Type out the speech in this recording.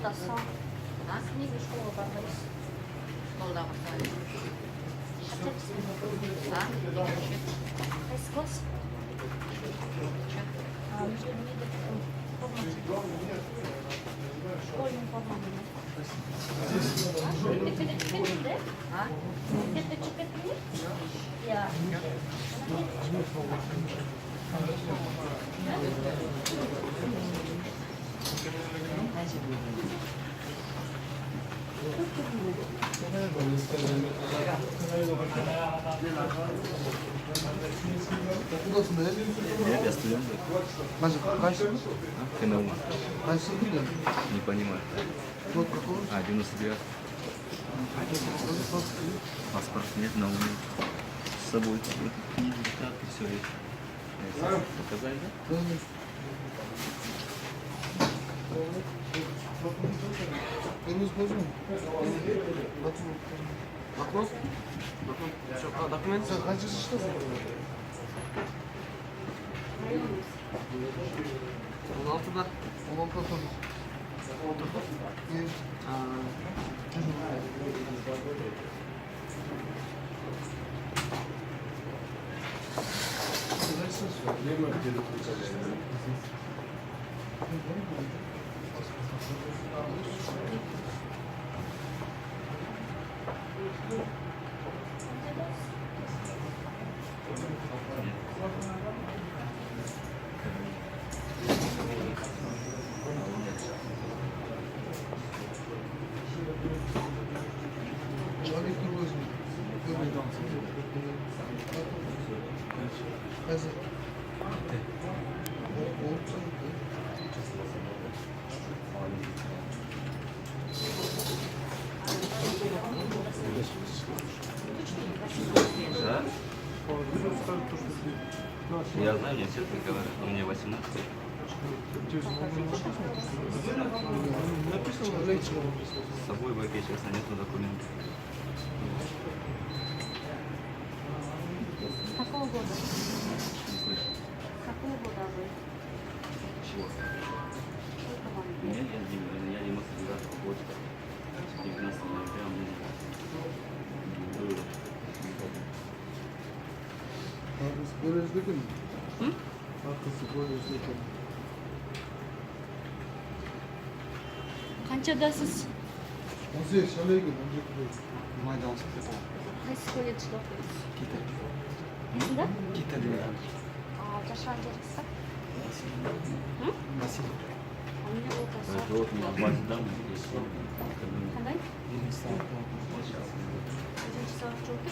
школада сам. Нас книги школа барбарис. Школда бартали. Да, идёшь. Кайсы класс? Между ними школьным по-моему. А? Это чекатни? Я. Я студент. КНУ. Не понимаю. 99. Паспорт нет на уме. С собой книги, тетрадки, все есть. Показали, да? Вопрос? Документ? Он алтыда. Да? Я знаю, мне все так говорят. Мне 18. С собой в ЭК честно нету документов. Какого года? Не слышу. Какого года вы? Чего? Сколько вам Я лет? 99 года. 19 ноября у меня было. Qanchadasiz? Майдан Qaysi kollejda o'qiysiz? Qayerda? Жаш qanchaliksiz? У меня o'rtasi. Это вот у меня в базе данных есть. Qanday? Сейчас. 5-soatcha o'qib